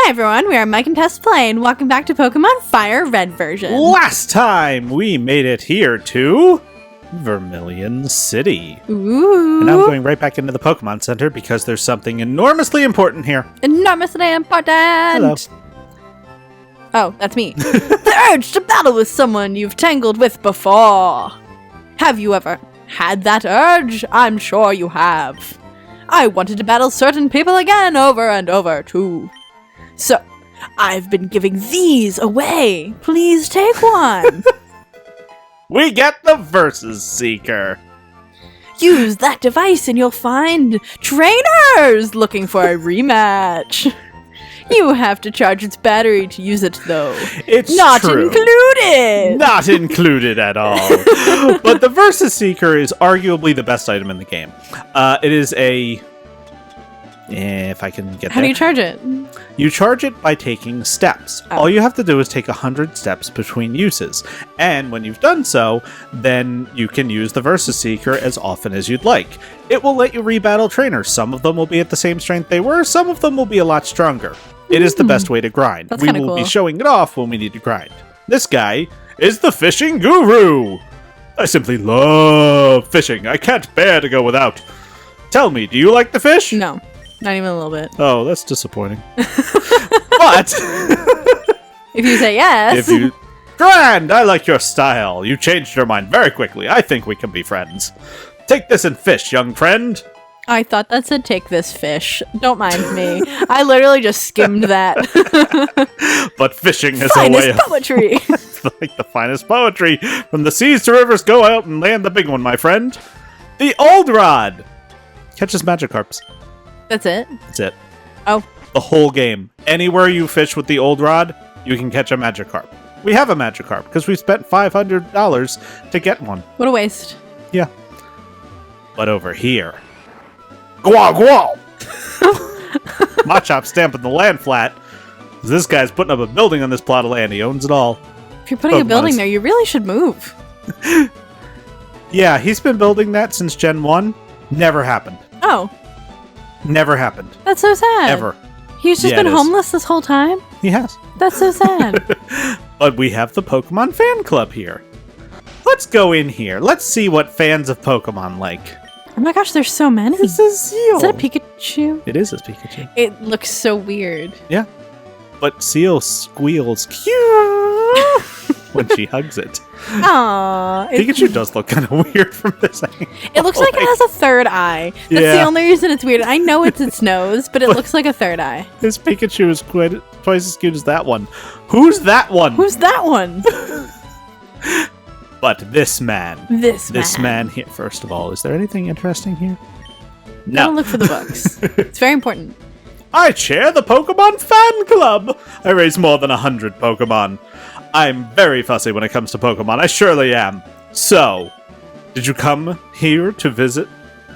Hi everyone, we are Mike and Tess playing. Welcome back to Pokemon FireRed version. Last time we made it here to Vermillion City. Ooh. And now I'm going right back into the Pokemon Center because there's something enormously important here. Enormously important. Hello. Oh, that's me. The urge to battle with someone you've tangled with before. Have you ever had that urge? I'm sure you have. I wanted to battle certain people again over and over too. So, I've been giving these away. Please take one. We get the Versus Seeker. Use that device and you'll find trainers looking for a rematch. You have to charge its battery to use it, though. It's not true. included. Not included at all. But the Versus Seeker is arguably the best item in the game. It is a... if I can get How do you charge it? You charge it by taking steps. Oh. All you have to do is take 100 steps between uses. And when you've done so, then you can use the Versus Seeker as often as you'd like. It will let you rebattle trainers. Some of them will be at the same strength they were, some of them will be a lot stronger. It is the best way to grind. That's We kinda will be cool. showing it off when we need to grind. This guy is the Fishing Guru! I simply love fishing. I can't bear to go without. Tell me, do you like the fish? No, not even a little bit. Oh, that's disappointing. But If you say yes. Grand! I like your style. You changed your mind very quickly. I think we can be friends. Take this and fish, young friend. I thought that said take this fish. Don't mind me. I literally just skimmed that. But fishing is a way Finest of poetry. like the finest poetry. From the seas to rivers, go out and land the big one, my friend. The Old Rod catches Magikarps. That's it? That's it. Oh. The whole game. Anywhere you fish with the Old Rod, you can catch a Magikarp. We have a Magikarp because we spent $500 to get one. What a waste. Yeah. But over here... Gwah, gwah! Machop stamping the land flat. This guy's putting up a building on this plot of land. He owns it all. If you're putting a Pokemon building is- there, you really should move. Yeah, he's been building that since Gen 1. Never happened. Oh, Never happened. that's so sad. Ever. He's just Yeah, been it is. homeless this whole time? He has. That's so sad. But we have the Pokemon fan club here. Let's go in here. Let's see what fans of Pokemon like. Oh my gosh, there's so many. This is Seal. Is that a Pikachu? It is a Pikachu. It looks so weird. Yeah. But Seal squeals cute when she hugs it. Aww. Pikachu does look kind of weird from this angle. It looks like it has a third eye. That's the Yeah. only reason it's weird. I know it's its nose, but it looks like a third eye. This Pikachu is twice as cute as that one. Who's that one? Who's that one? But this man. This man here. First of all, is there anything interesting here? Don't No. look for the books. It's very important. I chair the Pokemon Fan Club. I raise more than 100 Pokemon. I'm very fussy when it comes to Pokemon. I surely am. So, did you come here to visit?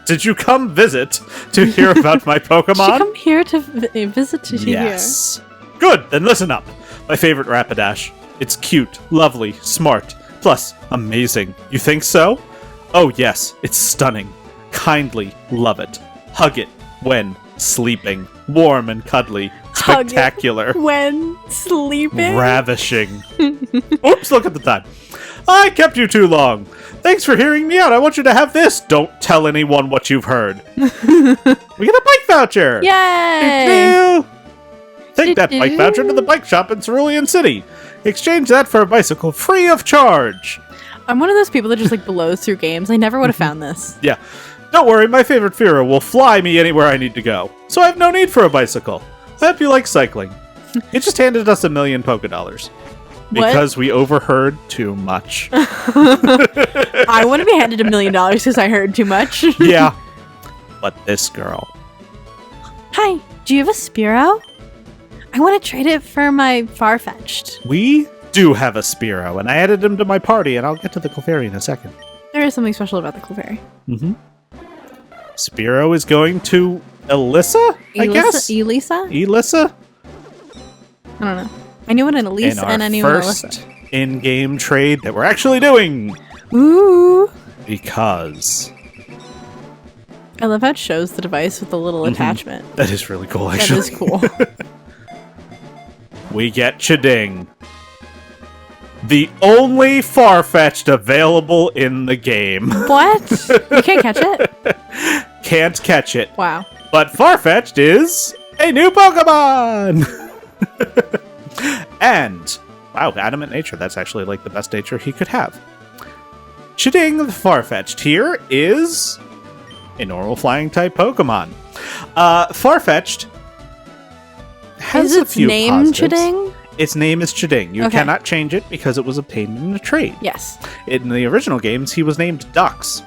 Did you come visit to hear about my Pokemon? Did you come here to visit to Yes. Good, then listen up. My favorite Rapidash. It's cute, lovely, smart, plus amazing. You think so? Oh yes, it's stunning. Kindly love it. Hug it when sleeping. Warm and cuddly. Hug it. Spectacular. When sleeping? Ravishing. Oops, look at the time. I kept you too long. Thanks for hearing me out. I want you to have this. Don't tell anyone what you've heard. We get a bike voucher. Yay! Thank you. Take that bike voucher to the bike shop in Vermillion City. Exchange that for a bicycle free of charge. I'm one of those people that just like blows through games. I never would have found this. Yeah. Don't worry, my favorite Fira will fly me anywhere I need to go. So I have no need for a bicycle. I hope you like cycling. It just handed us $1 million Pokédollars. Because we overheard too much. I want to be handed $1 million because I heard too much. Yeah. But this girl. Hi, do you have a Spearow? I want to trade it for my Farfetch'd. We do have a Spearow, and I added him to my party, and I'll get to the Clefairy in a second. There is something special about the Clefairy. Mm-hmm. Spearow is going to Elissa, I guess? Elisa? Elissa? I don't know. I knew what an Elise And and I our knew an first Alyssa. in-game trade that we're actually doing. Ooh. Because I love how it shows the device with the little attachment. that is really cool, That actually. is cool. we get Chiding. The only Farfetch'd available in the game. What? You can't catch it? Can't catch it. Wow. But Farfetch'd is a new Pokemon! And, wow, adamant nature. That's actually like the best nature he could have. Chiding the Farfetch'd here is a normal flying type Pokemon. Farfetch'd has Is a its few name positives. Chiding? Its name is Chiding. You Okay. cannot change it because it was obtained in a trade. Yes. In the original games, he was named Dux.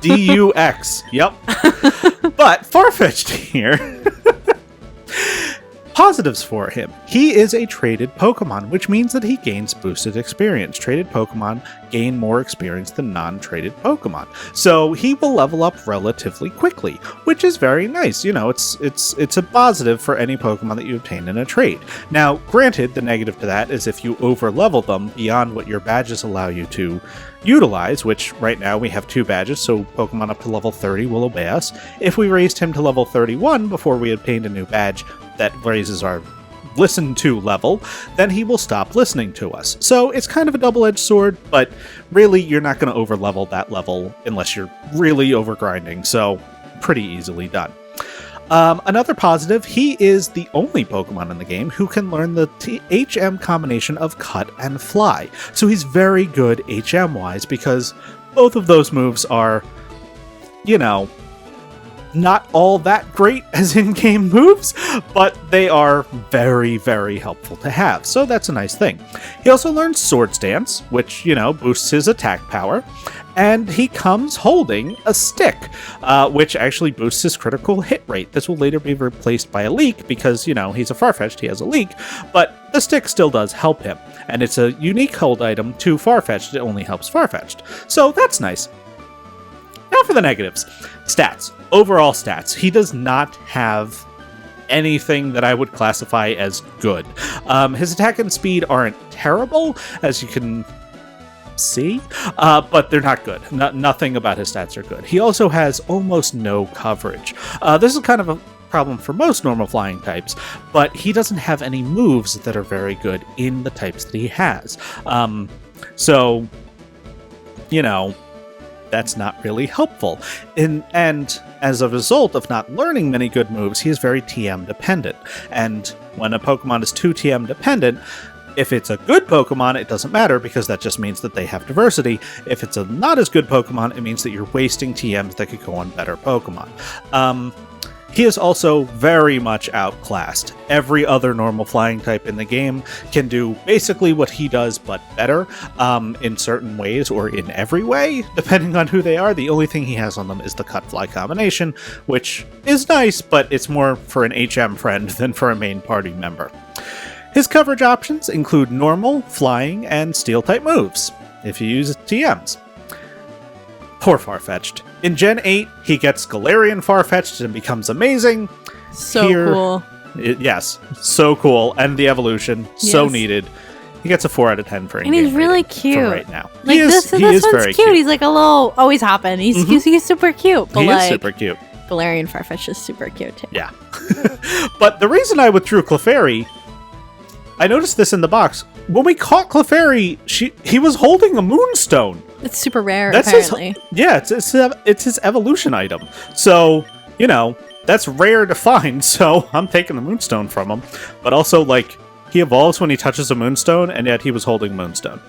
D-U-X. Yep. But Farfetch'd here. Positives for him. He is a traded Pokemon, which means that he gains boosted experience. Traded Pokemon gain more experience than non-traded Pokemon. So he will level up relatively quickly, which is very nice. You know, it's a positive for any Pokemon that you obtain in a trade. Now, granted, the negative to that is if you over-level them beyond what your badges allow you to utilize, which right now we have 2 badges, so Pokemon up to level 30 will obey us. If we raised him to level 31 before we obtained a new badge that raises our listen to level, then he will stop listening to us. So it's kind of a double-edged sword, but really you're not going to over-level that level unless you're really over-grinding, so pretty easily done. Another positive, he is the only Pokemon in the game who can learn the HM combination of Cut and Fly. So he's very good HM-wise because both of those moves are, you know, not all that great as in-game moves, but they are very, very helpful to have. So that's a nice thing. He also learns Sword Stance, which, you know, boosts his attack power. And he comes holding a stick, which actually boosts his critical hit rate. This will later be replaced by a Leek because, you know, he's a Farfetch'd, he has a Leek, but the stick still does help him. And it's a unique hold item to Farfetch'd, it only helps Farfetch'd. So that's nice. Now for the negatives. Stats. Overall stats. He does not have anything that I would classify as good. His attack and speed aren't terrible, as you can see, but they're not good. Nothing about his stats are good. He also has almost no coverage. This is kind of a problem for most normal flying types, but he doesn't have any moves that are very good in the types that he has. So, you know, that's not really helpful. And as a result of not learning many good moves, he is very TM dependent. And when a Pokemon is too TM dependent, if it's a good Pokemon, it doesn't matter because that just means that they have diversity. If it's a not as good Pokemon, it means that you're wasting TMs that could go on better Pokemon. He is also very much outclassed. Every other normal flying type in the game can do basically what he does, but better, in certain ways or in every way, depending on who they are. The only thing he has on them is the cut-fly combination, which is nice, but it's more for an HM friend than for a main party member. His coverage options include normal, flying, and steel-type moves, if you use TMs. Poor Farfetch'd. In Gen 8, he gets Galarian Farfetch'd and becomes amazing. So cool. Yes, so cool. And the evolution, so needed. He gets a 4 out of 10 for in-game And he's really rating cute. for right now. Like, this one's very cute. He's like a little... Oh, he's hopping. He's super cute. But He like, is super cute. Galarian Farfetch'd is super cute, too. Yeah. But the reason I withdrew Clefairy, I noticed this in the box. When we caught Clefairy, he was holding a Moonstone. It's super rare, apparently. It's his evolution item. So, you know, that's rare to find, so I'm taking the Moonstone from him. But also, like, he evolves when he touches a Moonstone, and yet he was holding Moonstone.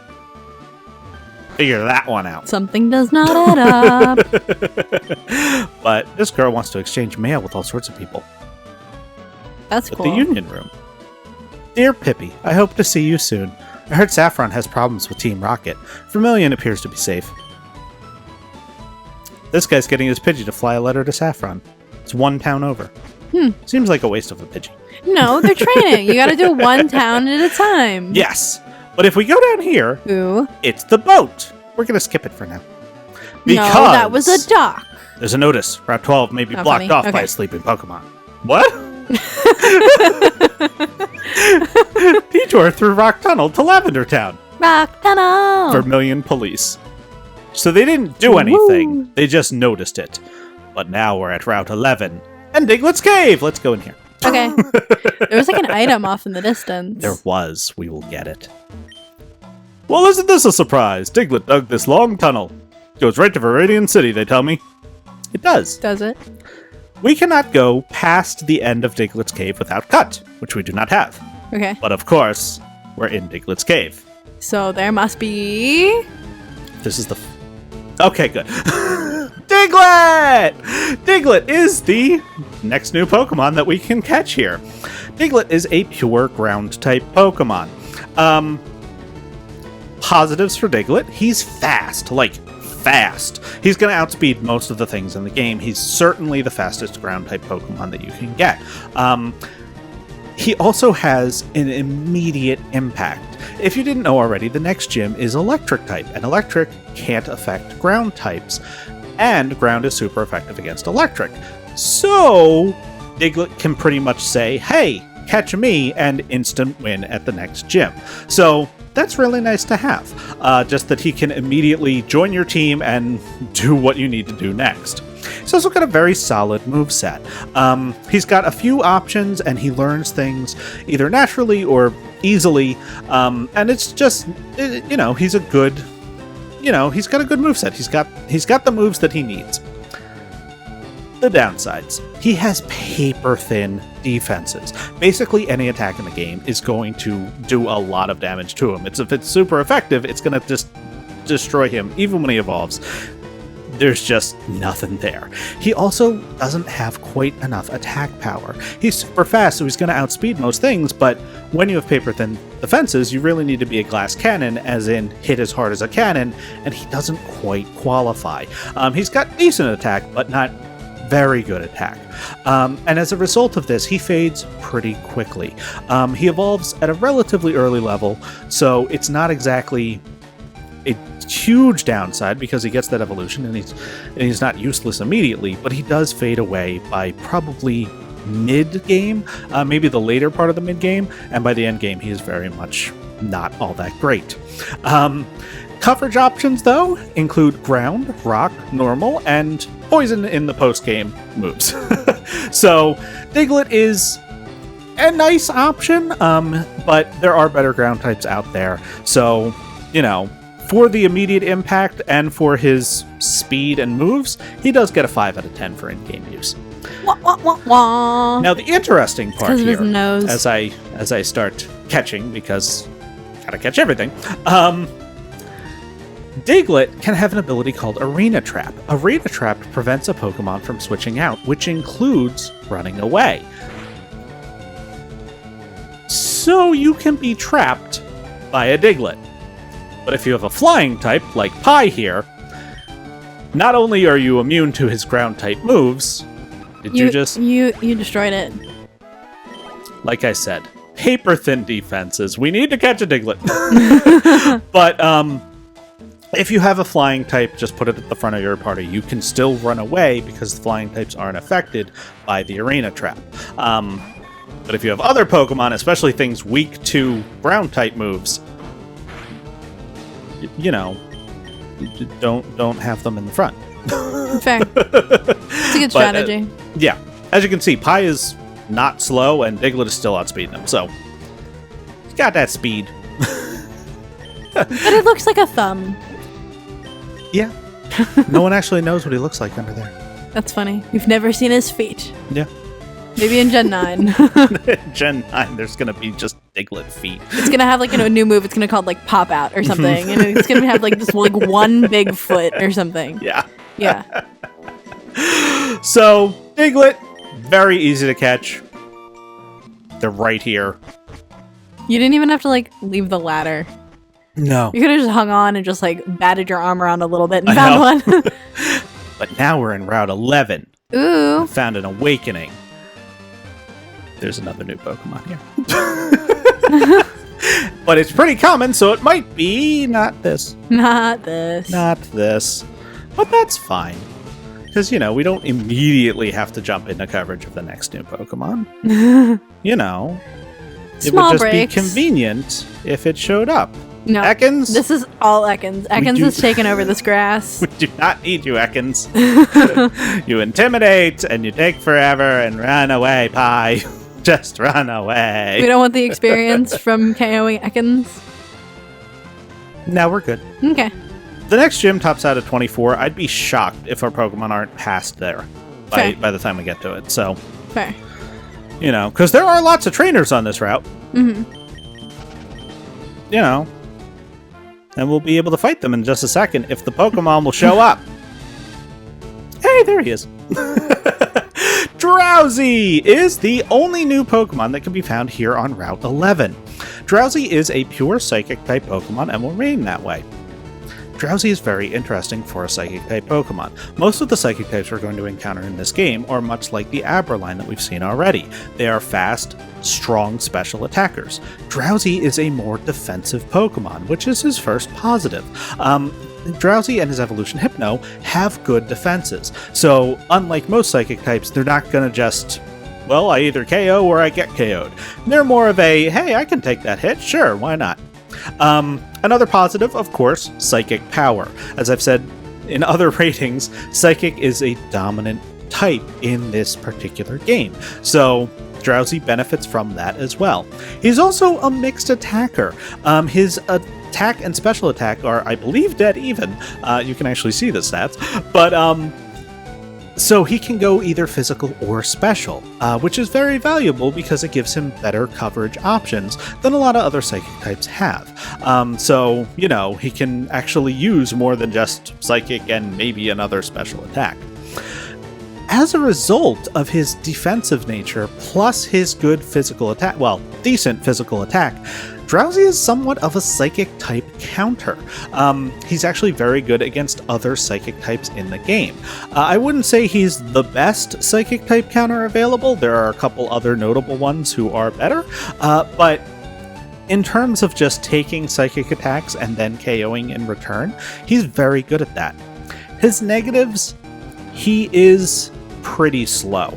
Figure that one out. Something does not add up. But this girl wants to exchange mail with all sorts of people. That's cool. At the Union Room. Dear Pippi, I hope to see you soon. I heard Saffron has problems with Team Rocket. Vermilion appears to be safe. This guy's getting his Pidgey to fly a letter to Saffron. It's 1 town over. Seems like a waste of a Pidgey. No, they're training. You gotta do 1 town at a time. Yes, but if we go down here, it's the boat. We're gonna skip it for now. Because no, that was a dock. There's a notice. Route 12 may be blocked off by a sleeping Pokemon. What? Detour through Rock Tunnel to Lavender Town. Rock Tunnel. Vermilion Police. So they didn't do anything. They just noticed it. But now we're at Route 11. And Diglett's Cave! Let's go in here. Okay. There was like an item off in the distance. There was. We will get it. Well, isn't this a surprise? Diglett dug this long tunnel. Goes right to Vermillion City, they tell me. It does. Does it? We cannot go past the end of Diglett's cave without cut, which we do not have. Okay. But of course, we're in Diglett's cave. So there must be... This is the... Okay, good. Diglett! Diglett is the next new Pokemon that we can catch here. Diglett is a pure ground-type Pokemon. Positives for Diglett. He's fast. Like, fast. He's going to outspeed most of the things in the game. He's certainly the fastest ground-type Pokemon that you can get. He also has an immediate impact. If you didn't know already, the next gym is electric type, and electric can't affect ground types, and ground is super effective against electric. So, Diglett can pretty much say, hey, catch me, and instant win at the next gym. So, that's really nice to have. Just that he can immediately join your team and do what you need to do next. He's also got a very solid moveset. He's got a few options, and he learns things either naturally or easily. And it's just, he's a good, he's got a good moveset. He's got the moves that he needs. The downsides. He has paper-thin defenses. Basically, any attack in the game is going to do a lot of damage to him. If it's super effective, it's going to just destroy him, even when he evolves. There's just nothing there. He also doesn't have quite enough attack power. He's super fast, so he's going to outspeed most things, but when you have paper-thin defenses, you really need to be a glass cannon, as in hit as hard as a cannon, and he doesn't quite qualify. He's got decent attack, but not very good attack. And as a result of this, he fades pretty quickly. He evolves at a relatively early level, so it's not exactly a huge downside because he gets that evolution and he's not useless immediately, but he does fade away by probably mid-game, maybe the later part of the mid-game, and by the end game he is very much not all that great. Coverage options, though, include ground, rock, normal, and poison in the post-game moves. So, Diglett is a nice option, but there are better ground types out there. So, for the immediate impact and for his speed and moves, he does get a 5 out of 10 for in-game use. Wah, wah, wah, wah. Now, the interesting part Because of his here, nose. as I start catching, because gotta catch everything, Diglett can have an ability called Arena Trap. Arena Trap prevents a Pokemon from switching out, which includes running away. So you can be trapped by a Diglett. But if you have a flying type, like Pie here, not only are you immune to his ground type moves, you destroyed it. Like I said, paper-thin defenses. We need to catch a Diglett. But, if you have a flying type, just put it at the front of your party. You can still run away because the flying types aren't affected by the Arena Trap. But if you have other Pokemon, especially things weak to ground type moves, don't have them in the front. Fair. It's a good strategy. Yeah. As you can see, Pie is not slow, and Diglett is still outspeeding him, so he's got that speed. But it looks like a thumb. Yeah. No one actually knows what he looks like under there. That's funny. You've never seen his feet. Yeah. Maybe in Gen 9. Gen 9, there's going to be just Diglett feet. It's going to have a new move. It's going to call it Pop Out or something. And it's going to have just one big foot or something. Yeah. Yeah. So, Diglett, very easy to catch. They're right here. You didn't even have to leave the ladder. No. You could have just hung on and just batted your arm around a little bit and found one. But now we're in Route 11. Ooh. Found an awakening. There's another new Pokemon here. But it's pretty common, so it might be not this. Not this. Not this. But that's fine. Because, we don't immediately have to jump into coverage of the next new Pokemon. It would just be convenient if it showed up. No. Ekans? This is all Ekans. Ekans has taken over this grass. We do not need you, Ekans. You intimidate, and you take forever, and run away, Pie. Just run away. We don't want the experience from KOing Ekans. No, we're good. Okay. The next gym tops out at 24. I'd be shocked if our Pokemon aren't past there by the time we get to it. So, fair. You know, because there are lots of trainers on this route. Mm-hmm. You know, and we'll be able to fight them in just a second if the Pokemon will show up. Hey, there he is. Drowzee is the only new Pokemon that can be found here on Route 11. Drowzee is a pure Psychic-type Pokemon and will remain that way. Drowzee is very interesting for a Psychic-type Pokemon. Most of the Psychic types we're going to encounter in this game are much like the Abra line that we've seen already. They are fast, strong special attackers. Drowzee is a more defensive Pokemon, which is his first positive. Drowzee and his evolution Hypno have good defenses, so unlike most Psychic types, they're not going to just, well, I either KO or I get KO'd. They're more of a, hey, I can take that hit, sure, why not? Another positive, of course, Psychic power. As I've said in other ratings, Psychic is a dominant type in this particular game, so Drowzee benefits from that as well. He's also a mixed attacker. His attack and special attack are, I believe, dead even. You can actually see the stats. But, so he can go either physical or special, which is very valuable because it gives him better coverage options than a lot of other Psychic types have. So, you know, he can actually use more than just Psychic and maybe another special attack. As a result of his defensive nature, plus his good physical attack, well, decent physical attack, Drowzee is somewhat of a Psychic-type counter. He's actually very good against other Psychic types in the game. I wouldn't say he's the best Psychic-type counter available. There are a couple other notable ones who are better, but in terms of just taking Psychic attacks and then KOing in return, he's very good at that. His negatives, he is pretty slow.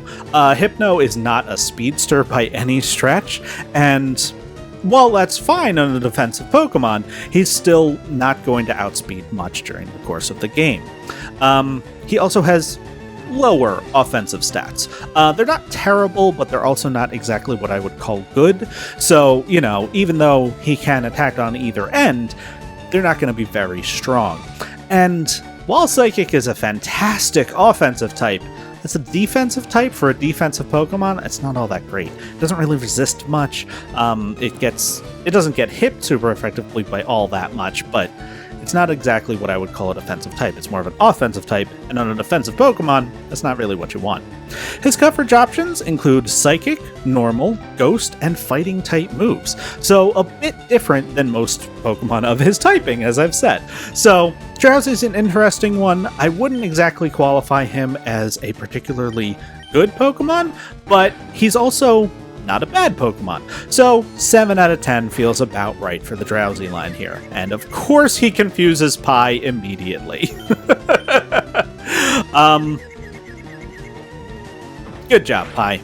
Hypno is not a speedster by any stretch, and while that's fine on a defensive Pokemon, he's still not going to outspeed much during the course of the game. He also has lower offensive stats. They're not terrible, but they're also not exactly what I would call good. So, you know, even though he can attack on either end, they're not going to be very strong. And while Psychic is a fantastic offensive type, it's a defensive type for a defensive Pokemon. It's not all that great. It doesn't really resist much. It doesn't get hit super effectively by all that much, but it's not exactly what I would call a defensive type. It's more of an offensive type, and on a defensive Pokemon, that's not really what you want. His coverage options include Psychic, Normal, Ghost, and Fighting type moves, so a bit different than most Pokemon of his typing, as I've said. So, Drowzee's an interesting one. I wouldn't exactly qualify him as a particularly good Pokemon, but he's also not a bad Pokemon. So 7 out of 10 feels about right for the Drowzee line here. And of course he confuses Pi immediately. Good job, Pi.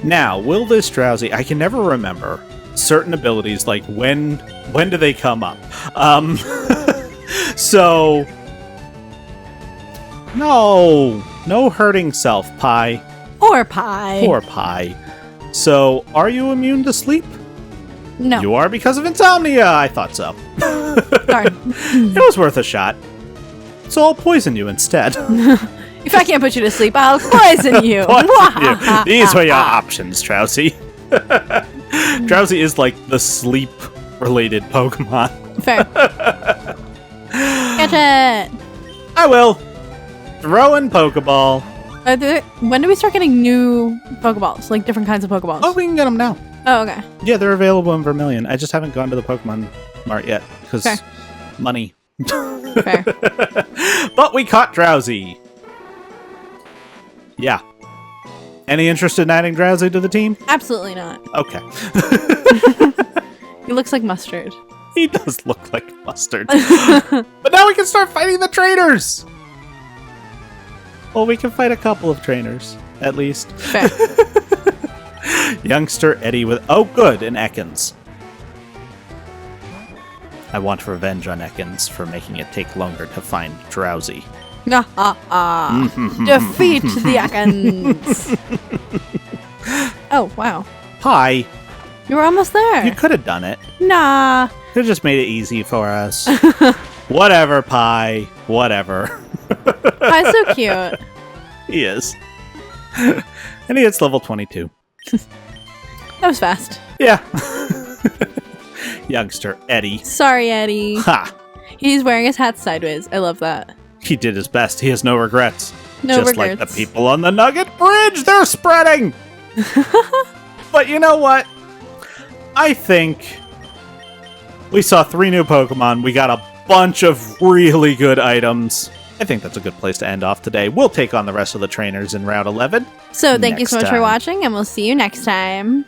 Now, will this Drowzee, I can never remember certain abilities, like when do they come up? So no hurting self, Pi. Poor Pi. Poor Pi. So, are you immune to sleep? No. You are because of insomnia! I thought so. Darn. It was worth a shot. So I'll poison you instead. If I can't put you to sleep, I'll poison you. Poison you. These were your options, Drowzee. Drowzee is like the sleep-related Pokemon. Fair. Catch it! I will. Throw in Pokeball. When do we start getting new Pokeballs? Like different kinds of Pokeballs? Oh, we can get them now. Oh, okay. Yeah, they're available in Vermilion. I just haven't gone to the Pokemon Mart yet, because money. Fair. But we caught Drowzee. Yeah. Any interest in adding Drowzee to the team? Absolutely not. Okay. He looks like mustard. He does look like mustard. But now we can start fighting the trainers! Well, we can fight a couple of trainers, at least. Fair. Youngster Eddie with... Oh, good, an Ekans. I want revenge on Ekans for making it take longer to find Drowzee. Defeat the Ekans! Oh, wow. Pi, You were almost there. you could have done it. Nah. Could have just made it easy for us. Whatever, Pi. Whatever. Pi's so cute. He is. And he hits level 22. That was fast. Yeah. Youngster Eddie. Sorry, Eddie. Ha! He's wearing his hat sideways. I love that. He did his best. He has no regrets. No Just regrets. like the people on the Nugget Bridge, they're spreading! But you know what? I think we saw 3 new Pokemon. We got a bunch of really good items. I think that's a good place to end off today. We'll take on the rest of the trainers in Route 11. So thank you next so much for time. watching, and we'll see you next time.